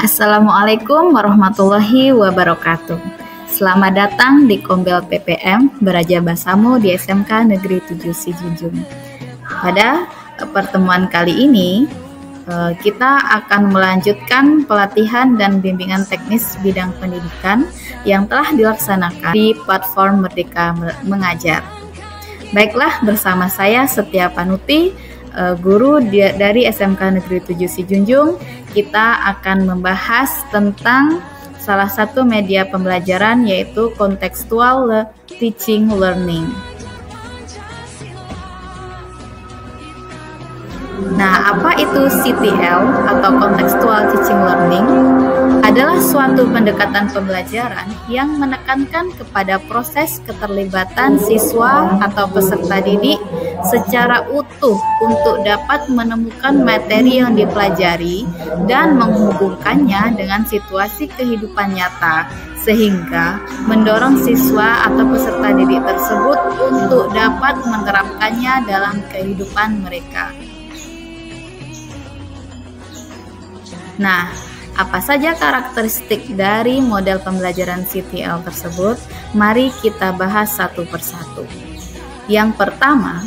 Assalamualaikum warahmatullahi wabarakatuh. Selamat datang di Kombel PPM Beraja Basamu di SMK Negeri 7 Sijunjung. Pada pertemuan kali ini, kita akan melanjutkan pelatihan dan bimbingan teknis bidang pendidikan yang telah dilaksanakan di platform Merdeka Mengajar. Baiklah, bersama saya Setia Panuti, guru dari SMK Negeri 7 Sijunjung. Kita akan membahas tentang salah satu media pembelajaran, yaitu contextual teaching learning. Nah, apa itu CTL atau contextual teaching learning? Adalah suatu pendekatan pembelajaran yang menekankan kepada proses keterlibatan siswa atau peserta didik secara utuh untuk dapat menemukan materi yang dipelajari dan menghubungkannya dengan situasi kehidupan nyata, sehingga mendorong siswa atau peserta didik tersebut untuk dapat menerapkannya dalam kehidupan mereka. Nah, apa saja karakteristik dari model pembelajaran CTL tersebut? Mari kita bahas satu persatu. Yang pertama,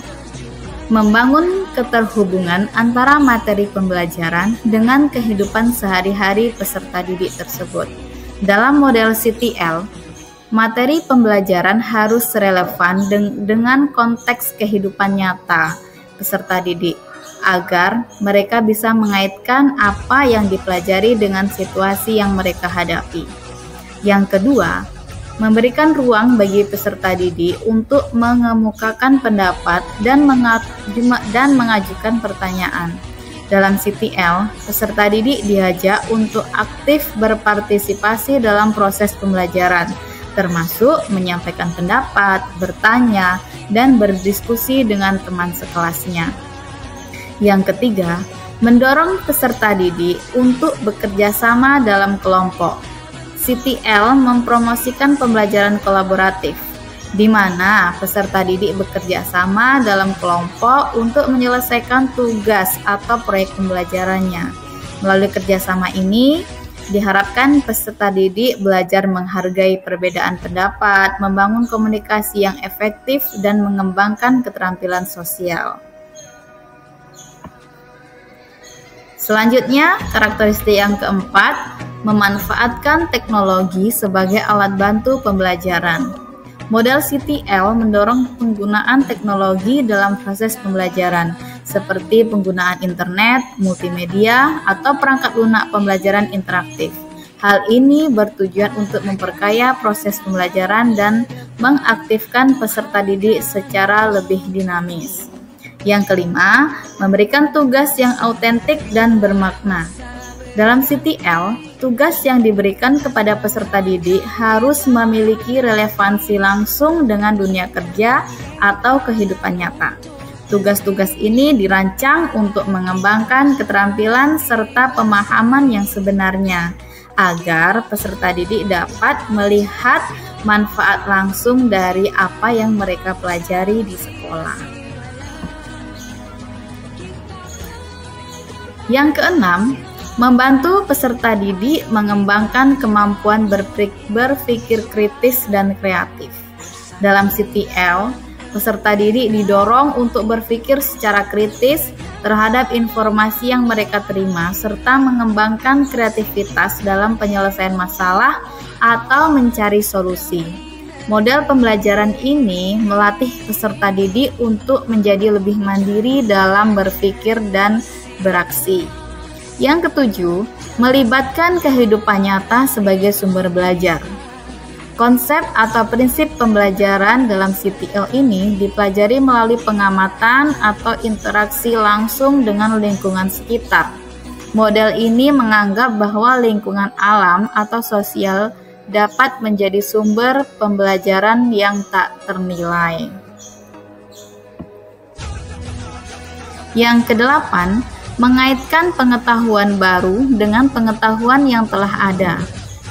membangun keterhubungan antara materi pembelajaran dengan kehidupan sehari-hari peserta didik tersebut. Dalam model CTL, materi pembelajaran harus relevan dengan konteks kehidupan nyata peserta didik, agar mereka bisa mengaitkan apa yang dipelajari dengan situasi yang mereka hadapi. Yang kedua, memberikan ruang bagi peserta didik untuk mengemukakan pendapat dan mengajukan pertanyaan. Dalam CTL, peserta didik diajak untuk aktif berpartisipasi dalam proses pembelajaran, termasuk menyampaikan pendapat, bertanya, dan berdiskusi dengan teman sekelasnya. Yang ketiga, mendorong peserta didik untuk bekerja sama dalam kelompok. CTL mempromosikan pembelajaran kolaboratif, di mana peserta didik bekerja sama dalam kelompok untuk menyelesaikan tugas atau proyek pembelajarannya. Melalui kerjasama ini, diharapkan peserta didik belajar menghargai perbedaan pendapat, membangun komunikasi yang efektif, dan mengembangkan keterampilan sosial. Selanjutnya, karakteristik yang keempat, memanfaatkan teknologi sebagai alat bantu pembelajaran. Model CTL mendorong penggunaan teknologi dalam proses pembelajaran, seperti penggunaan internet, multimedia, atau perangkat lunak pembelajaran interaktif. Hal ini bertujuan untuk memperkaya proses pembelajaran dan mengaktifkan peserta didik secara lebih dinamis. Yang kelima, memberikan tugas yang autentik dan bermakna. Dalam CTL, tugas yang diberikan kepada peserta didik harus memiliki relevansi langsung dengan dunia kerja atau kehidupan nyata. Tugas-tugas ini dirancang untuk mengembangkan keterampilan serta pemahaman yang sebenarnya, agar peserta didik dapat melihat manfaat langsung dari apa yang mereka pelajari di sekolah. Yang keenam, membantu peserta didik mengembangkan kemampuan berpikir kritis dan kreatif. Dalam CTL, peserta didik didorong untuk berpikir secara kritis terhadap informasi yang mereka terima, serta mengembangkan kreativitas dalam penyelesaian masalah atau mencari solusi. Model pembelajaran ini melatih peserta didik untuk menjadi lebih mandiri dalam berpikir dan beraksi. Yang ketujuh, melibatkan kehidupan nyata sebagai sumber belajar. Konsep atau prinsip pembelajaran dalam CTL ini dipelajari melalui pengamatan atau interaksi langsung dengan lingkungan sekitar. Model ini menganggap bahwa lingkungan alam atau sosial dapat menjadi sumber pembelajaran yang tak ternilai. Yang kedelapan, mengaitkan pengetahuan baru dengan pengetahuan yang telah ada.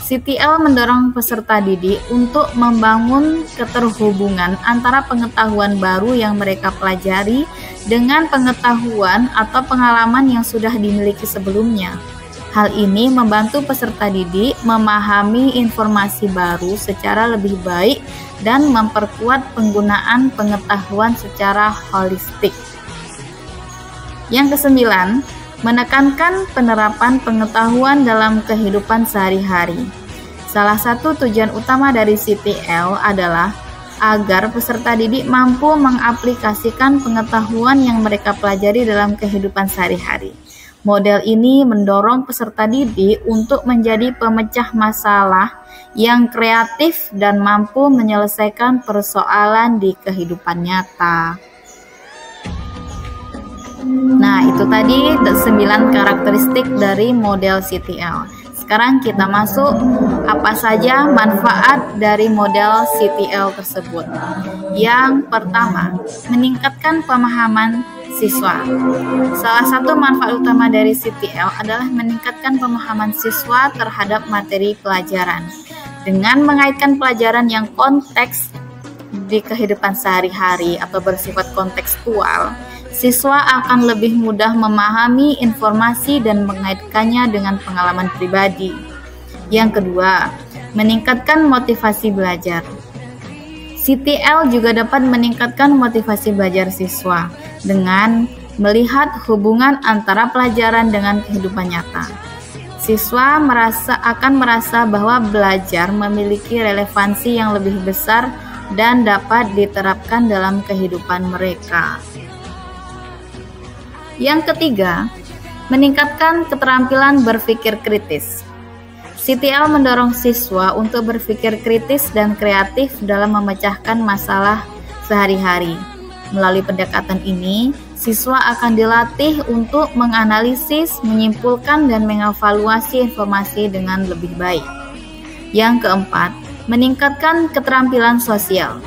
CTL mendorong peserta didik untuk membangun keterhubungan antara pengetahuan baru yang mereka pelajari dengan pengetahuan atau pengalaman yang sudah dimiliki sebelumnya. Hal ini membantu peserta didik memahami informasi baru secara lebih baik dan memperkuat penggunaan pengetahuan secara holistik. Yang kesembilan, menekankan penerapan pengetahuan dalam kehidupan sehari-hari. Salah satu tujuan utama dari CTL adalah agar peserta didik mampu mengaplikasikan pengetahuan yang mereka pelajari dalam kehidupan sehari-hari. Model ini mendorong peserta didik untuk menjadi pemecah masalah yang kreatif dan mampu menyelesaikan persoalan di kehidupan nyata. Nah, itu tadi 9 karakteristik dari model CTL. Sekarang kita masuk apa saja manfaat dari model CTL tersebut. Yang pertama, meningkatkan pemahaman siswa. Salah satu manfaat utama dari CTL adalah meningkatkan pemahaman siswa terhadap materi pelajaran. Dengan mengaitkan pelajaran yang konteks di kehidupan sehari-hari atau bersifat kontekstual, siswa akan lebih mudah memahami informasi dan mengaitkannya dengan pengalaman pribadi. Yang kedua, meningkatkan motivasi belajar. CTL juga dapat meningkatkan motivasi belajar siswa dengan melihat hubungan antara pelajaran dengan kehidupan nyata. Siswa akan merasa bahwa belajar memiliki relevansi yang lebih besar dan dapat diterapkan dalam kehidupan mereka. Yang ketiga, meningkatkan keterampilan berpikir kritis. CTL mendorong siswa untuk berpikir kritis dan kreatif dalam memecahkan masalah sehari-hari. Melalui pendekatan ini, siswa akan dilatih untuk menganalisis, menyimpulkan, dan mengevaluasi informasi dengan lebih baik. Yang keempat, meningkatkan keterampilan sosial.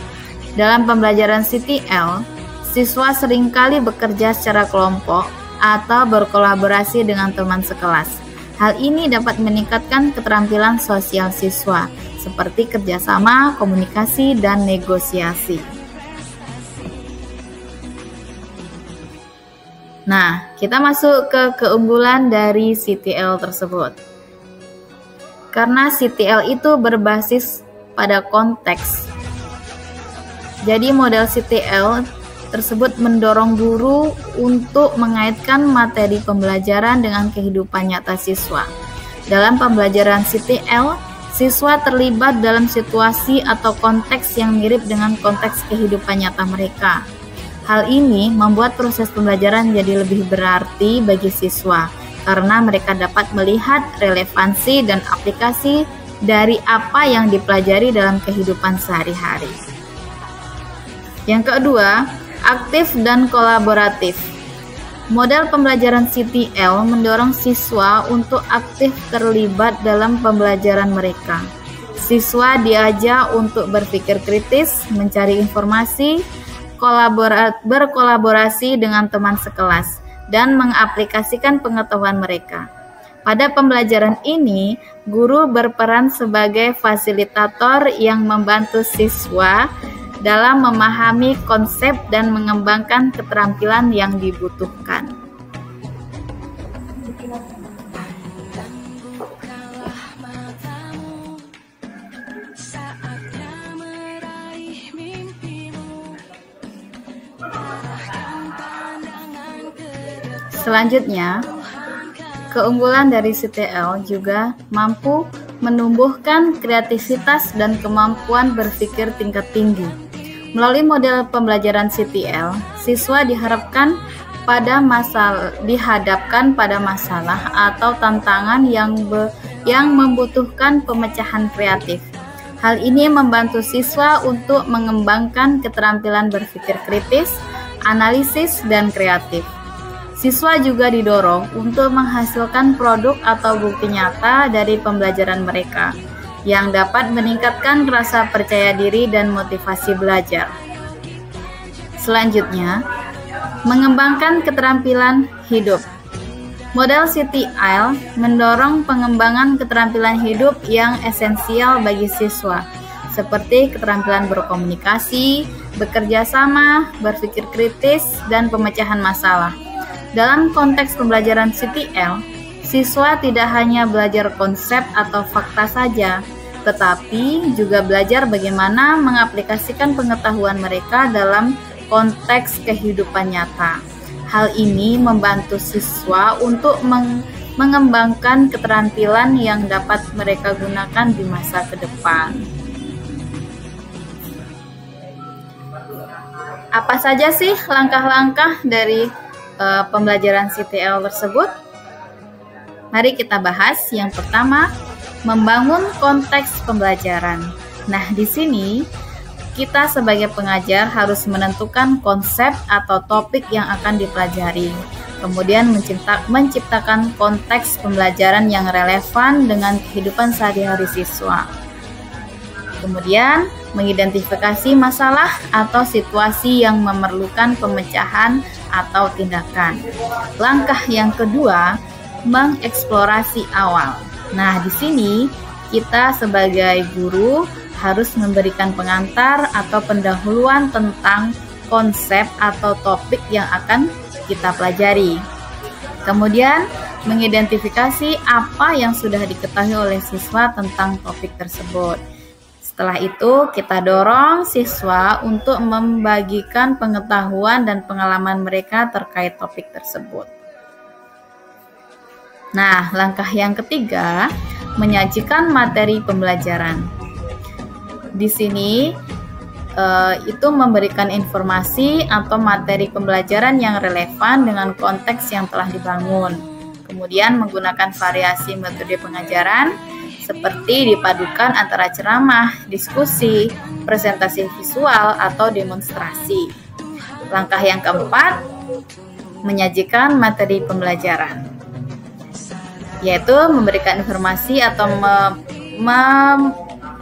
Dalam pembelajaran CTL, siswa seringkali bekerja secara kelompok atau berkolaborasi dengan teman sekelas. Hal ini dapat meningkatkan keterampilan sosial siswa, seperti kerjasama, komunikasi, dan negosiasi. Nah, kita masuk ke keunggulan dari CTL tersebut. Karena CTL itu berbasis pada konteks. Jadi model CTL tersebut mendorong guru untuk mengaitkan materi pembelajaran dengan kehidupan nyata siswa. Dalam pembelajaran CTL, siswa terlibat dalam situasi atau konteks yang mirip dengan konteks kehidupan nyata mereka. Hal ini membuat proses pembelajaran jadi lebih berarti bagi siswa karena mereka dapat melihat relevansi dan aplikasi dari apa yang dipelajari dalam kehidupan sehari-hari. Yang kedua, aktif dan kolaboratif. Model pembelajaran CTL mendorong siswa untuk aktif terlibat dalam pembelajaran mereka. Siswa diajak untuk berpikir kritis, mencari informasi, berkolaborasi dengan teman sekelas, dan mengaplikasikan pengetahuan mereka. Pada pembelajaran ini, guru berperan sebagai fasilitator yang membantu siswa dalam memahami konsep dan mengembangkan keterampilan yang dibutuhkan. Selanjutnya, keunggulan dari CTL juga mampu menumbuhkan kreativitas dan kemampuan berpikir tingkat tinggi. Melalui model pembelajaran CTL, siswa dihadapkan pada masalah atau tantangan yang membutuhkan pemecahan kreatif. Hal ini membantu siswa untuk mengembangkan keterampilan berpikir kritis, analisis, dan kreatif. Siswa juga didorong untuk menghasilkan produk atau bukti nyata dari pembelajaran mereka yang dapat meningkatkan rasa percaya diri dan motivasi belajar. Selanjutnya, mengembangkan keterampilan hidup. Model CTL mendorong pengembangan keterampilan hidup yang esensial bagi siswa, seperti keterampilan berkomunikasi, bekerja sama, berpikir kritis, dan pemecahan masalah. Dalam konteks pembelajaran CTL, siswa tidak hanya belajar konsep atau fakta saja, tetapi juga belajar bagaimana mengaplikasikan pengetahuan mereka dalam konteks kehidupan nyata. Hal ini membantu siswa untuk mengembangkan keterampilan yang dapat mereka gunakan di masa ke depan. Apa saja sih langkah-langkah dari pembelajaran CTL tersebut? Mari kita bahas. Yang pertama, membangun konteks pembelajaran. Nah, di sini kita sebagai pengajar harus menentukan konsep atau topik yang akan dipelajari. Kemudian menciptakan konteks pembelajaran yang relevan dengan kehidupan sehari-hari siswa. Kemudian mengidentifikasi masalah atau situasi yang memerlukan pemecahan atau tindakan. Langkah yang kedua, mengeksplorasi awal. Nah, di sini kita sebagai guru harus memberikan pengantar atau pendahuluan tentang konsep atau topik yang akan kita pelajari. Kemudian, mengidentifikasi apa yang sudah diketahui oleh siswa tentang topik tersebut. Setelah itu, kita dorong siswa untuk membagikan pengetahuan dan pengalaman mereka terkait topik tersebut. Nah, langkah yang ketiga, menyajikan materi pembelajaran. Di sini, itu memberikan informasi atau materi pembelajaran yang relevan dengan konteks yang telah dibangun. Kemudian, menggunakan variasi metode pengajaran, seperti dipadukan antara ceramah, diskusi, presentasi visual, atau demonstrasi. Langkah yang keempat, menyajikan materi pembelajaran, yaitu memberikan informasi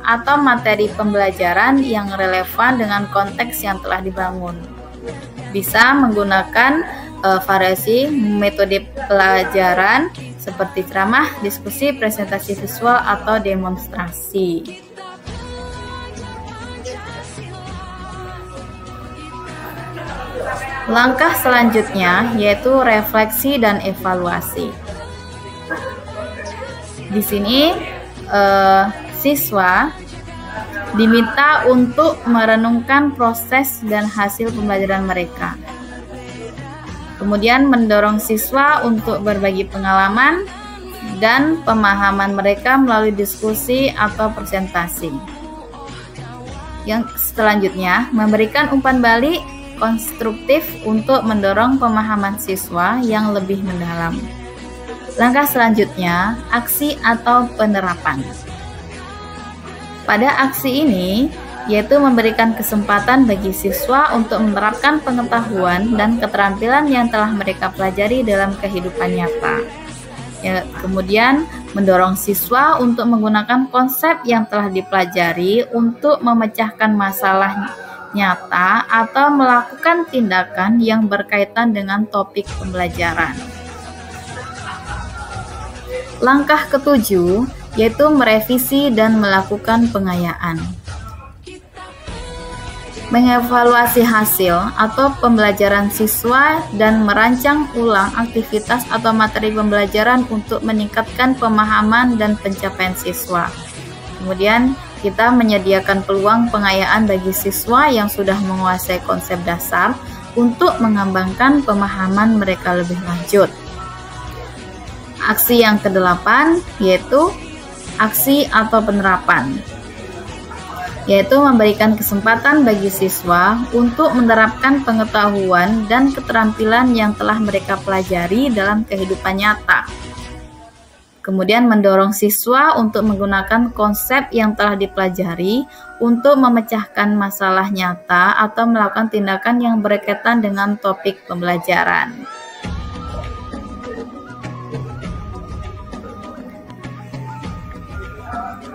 atau materi pembelajaran yang relevan dengan konteks yang telah dibangun. Bisa menggunakan variasi metode pelajaran seperti ceramah, diskusi, presentasi visual, atau demonstrasi. Langkah selanjutnya yaitu refleksi dan evaluasi. Di sini siswa diminta untuk merenungkan proses dan hasil pembelajaran mereka. Kemudian mendorong siswa untuk berbagi pengalaman dan pemahaman mereka melalui diskusi atau presentasi. Yang selanjutnya, memberikan umpan balik konstruktif untuk mendorong pemahaman siswa yang lebih mendalam. Langkah selanjutnya, aksi atau penerapan. Pada aksi ini, yaitu memberikan kesempatan bagi siswa untuk menerapkan pengetahuan dan keterampilan yang telah mereka pelajari dalam kehidupan nyata. Ya, kemudian mendorong siswa untuk menggunakan konsep yang telah dipelajari untuk memecahkan masalah nyata atau melakukan tindakan yang berkaitan dengan topik pembelajaran. Langkah ketujuh yaitu merevisi dan melakukan pengayaan. Mengevaluasi hasil atau pembelajaran siswa dan merancang ulang aktivitas atau materi pembelajaran untuk meningkatkan pemahaman dan pencapaian siswa. Kemudian kita menyediakan peluang pengayaan bagi siswa yang sudah menguasai konsep dasar untuk mengembangkan pemahaman mereka lebih lanjut. Aksi yang kedelapan yaitu aksi atau penerapan, yaitu memberikan kesempatan bagi siswa untuk menerapkan pengetahuan dan keterampilan yang telah mereka pelajari dalam kehidupan nyata. Kemudian mendorong siswa untuk menggunakan konsep yang telah dipelajari untuk memecahkan masalah nyata atau melakukan tindakan yang berkaitan dengan topik pembelajaran.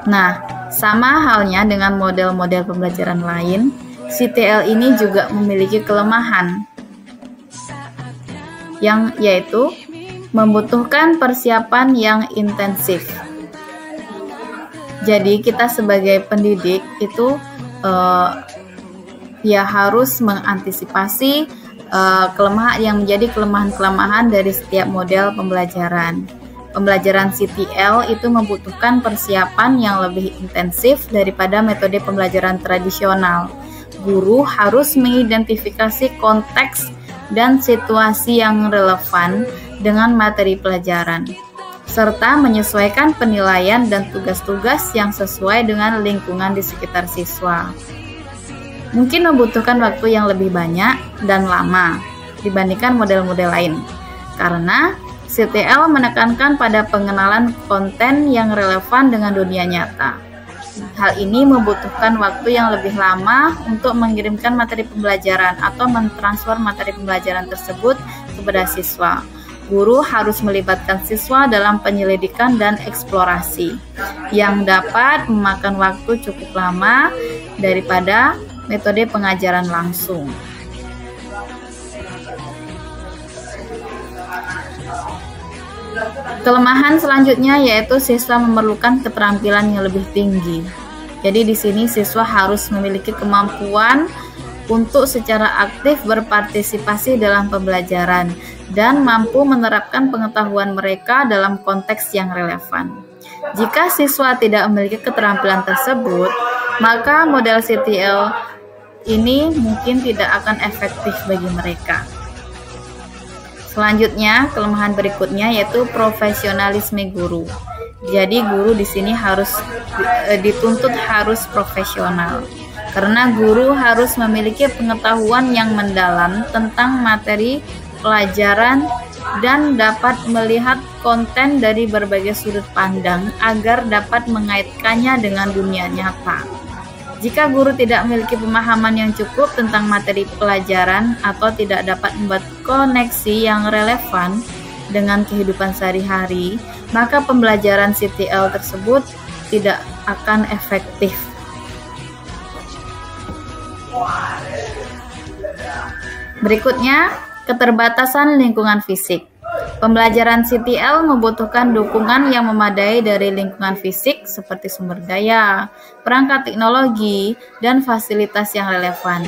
Nah, sama halnya dengan model-model pembelajaran lain, CTL ini juga memiliki kelemahan, yaitu membutuhkan persiapan yang intensif. Jadi kita sebagai pendidik itu harus mengantisipasi kelemahan yang menjadi kelemahan-kelemahan dari setiap model pembelajaran. Pembelajaran CTL itu membutuhkan persiapan yang lebih intensif daripada metode pembelajaran tradisional. Guru harus mengidentifikasi konteks dan situasi yang relevan dengan materi pelajaran, serta menyesuaikan penilaian dan tugas-tugas yang sesuai dengan lingkungan di sekitar siswa. Mungkin membutuhkan waktu yang lebih banyak dan lama dibandingkan model-model lain, karena CTL menekankan pada pengenalan konten yang relevan dengan dunia nyata. Hal ini membutuhkan waktu yang lebih lama untuk mengirimkan materi pembelajaran atau mentransfer materi pembelajaran tersebut kepada siswa. Guru harus melibatkan siswa dalam penyelidikan dan eksplorasi, yang dapat memakan waktu cukup lama daripada metode pengajaran langsung. Kelemahan selanjutnya yaitu siswa memerlukan keterampilan yang lebih tinggi. Jadi di sini siswa harus memiliki kemampuan untuk secara aktif berpartisipasi dalam pembelajaran dan mampu menerapkan pengetahuan mereka dalam konteks yang relevan. Jika siswa tidak memiliki keterampilan tersebut, maka model CTL ini mungkin tidak akan efektif bagi mereka. Selanjutnya, kelemahan berikutnya yaitu profesionalisme guru. Jadi guru di sini harus dituntut harus profesional, karena guru harus memiliki pengetahuan yang mendalam tentang materi pelajaran dan dapat melihat konten dari berbagai sudut pandang agar dapat mengaitkannya dengan dunia nyata. Jika guru tidak memiliki pemahaman yang cukup tentang materi pelajaran atau tidak dapat membuat koneksi yang relevan dengan kehidupan sehari-hari, maka pembelajaran CTL tersebut tidak akan efektif. Berikutnya, keterbatasan lingkungan fisik. Pembelajaran CTL membutuhkan dukungan yang memadai dari lingkungan fisik seperti sumber daya, perangkat teknologi, dan fasilitas yang relevan.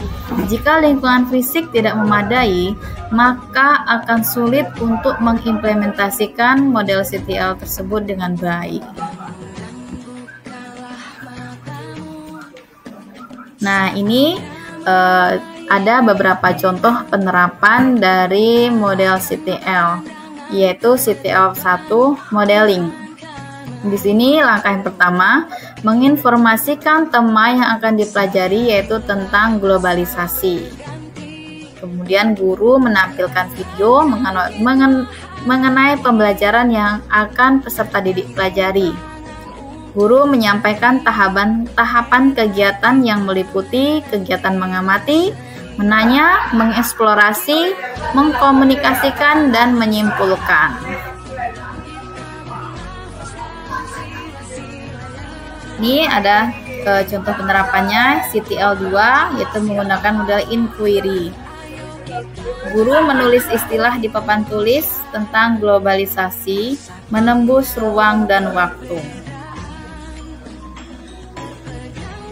Jika lingkungan fisik tidak memadai, maka akan sulit untuk mengimplementasikan model CTL tersebut dengan baik. Nah, ini ada beberapa contoh penerapan dari model CTL, yaitu CTL 1 modeling. Di sini langkah yang pertama, menginformasikan tema yang akan dipelajari yaitu tentang globalisasi. Kemudian guru menampilkan video mengenai pembelajaran yang akan peserta didik pelajari. Guru menyampaikan tahapan kegiatan yang meliputi kegiatan mengamati, menanya, mengeksplorasi, mengkomunikasikan, dan menyimpulkan. Ini ada contoh penerapannya CTL 2, yaitu menggunakan model inquiry. Guru menulis istilah di papan tulis tentang globalisasi, menembus ruang dan waktu.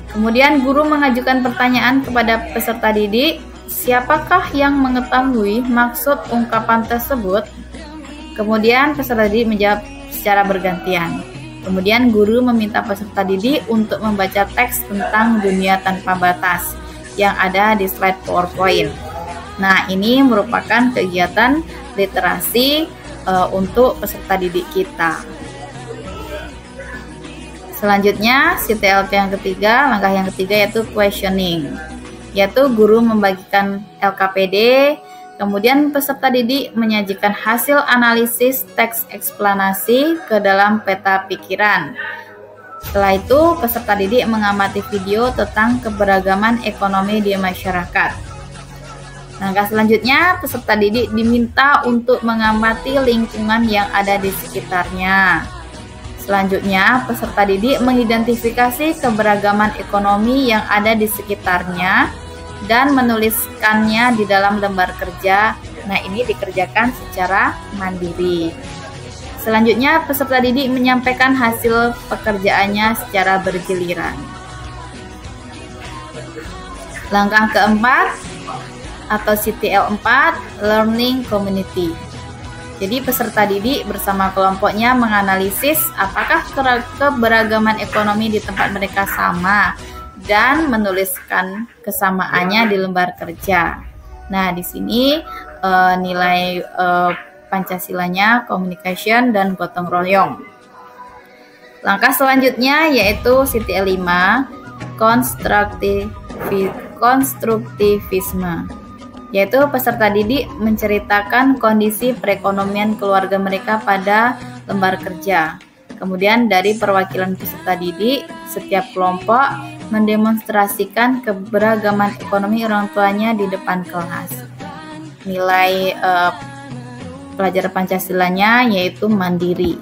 Kemudian guru mengajukan pertanyaan kepada peserta didik, siapakah yang mengetahui maksud ungkapan tersebut? Kemudian peserta didik menjawab secara bergantian. Kemudian guru meminta peserta didik untuk membaca teks tentang dunia tanpa batas yang ada di slide PowerPoint. Nah, ini merupakan kegiatan literasi untuk peserta didik kita. Selanjutnya, CTL yang ketiga, langkah yang ketiga yaitu questioning, yaitu guru membagikan LKPD, kemudian peserta didik menyajikan hasil analisis teks eksplanasi ke dalam peta pikiran. Setelah itu, peserta didik mengamati video tentang keberagaman ekonomi di masyarakat. Langkah selanjutnya, peserta didik diminta untuk mengamati lingkungan yang ada di sekitarnya. Selanjutnya, peserta didik mengidentifikasi keberagaman ekonomi yang ada di sekitarnya dan menuliskannya di dalam lembar kerja. Nah, ini dikerjakan secara mandiri. Selanjutnya, peserta didik menyampaikan hasil pekerjaannya secara bergiliran. Langkah keempat atau CTL 4, Learning Community. Jadi peserta didik bersama kelompoknya menganalisis apakah keberagaman ekonomi di tempat mereka sama dan menuliskan kesamaannya di lembar kerja. Nah, di sini nilai Pancasilanya communication dan gotong royong. Langkah selanjutnya yaitu CTL 5, konstruktivisme, yaitu peserta didik menceritakan kondisi perekonomian keluarga mereka pada lembar kerja. Kemudian dari perwakilan peserta didik, setiap kelompok mendemonstrasikan keberagaman ekonomi orang tuanya di depan kelas. Nilai pelajaran Pancasilanya yaitu mandiri.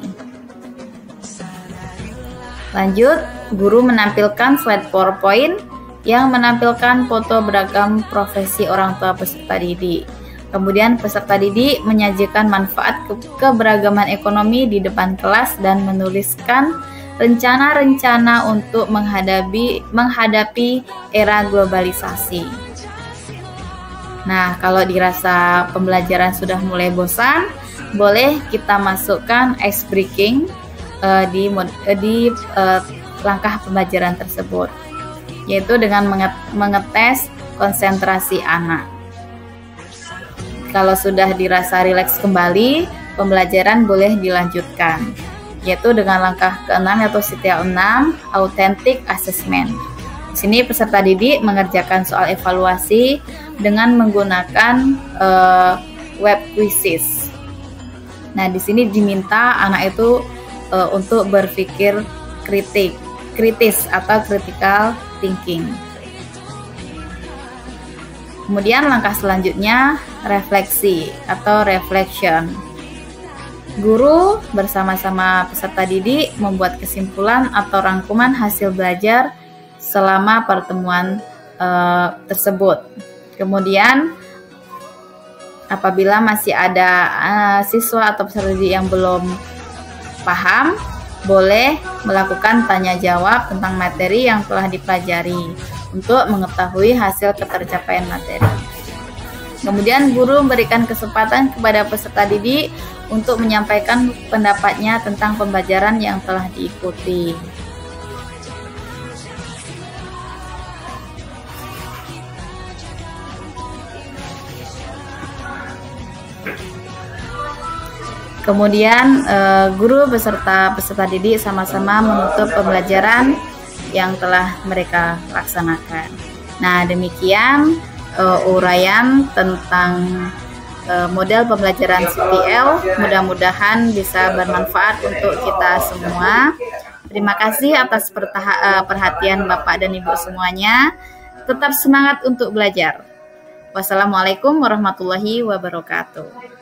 Lanjut, guru menampilkan slide PowerPoint yang menampilkan foto beragam profesi orang tua peserta didik. Kemudian peserta didik menyajikan manfaat keberagaman ekonomi di depan kelas dan menuliskan rencana-rencana untuk menghadapi era globalisasi. Nah, kalau dirasa pembelajaran sudah mulai bosan, boleh kita masukkan ice breaking di langkah pembelajaran tersebut, yaitu dengan mengetes konsentrasi anak. Kalau sudah dirasa rileks kembali, pembelajaran boleh dilanjutkan, yaitu dengan langkah ke-6 atau CTL 6, authentic assessment. Di sini peserta didik mengerjakan soal evaluasi dengan menggunakan web quizzes. Nah, di sini diminta anak itu untuk berpikir kritis atau critical thinking. Kemudian langkah selanjutnya refleksi atau reflection. Guru bersama-sama peserta didik membuat kesimpulan atau rangkuman hasil belajar selama pertemuan tersebut. Kemudian apabila masih ada siswa atau peserta didik yang belum paham, boleh melakukan tanya jawab tentang materi yang telah dipelajari untuk mengetahui hasil ketercapaian materi. Kemudian guru memberikan kesempatan kepada peserta didik untuk menyampaikan pendapatnya tentang pembelajaran yang telah diikuti. Kemudian guru beserta peserta didik sama-sama menutup pembelajaran yang telah mereka laksanakan. Nah, demikian uraian tentang model pembelajaran CTL. Mudah-mudahan bisa bermanfaat untuk kita semua. Terima kasih atas perhatian Bapak dan Ibu semuanya. Tetap semangat untuk belajar. Wassalamualaikum warahmatullahi wabarakatuh.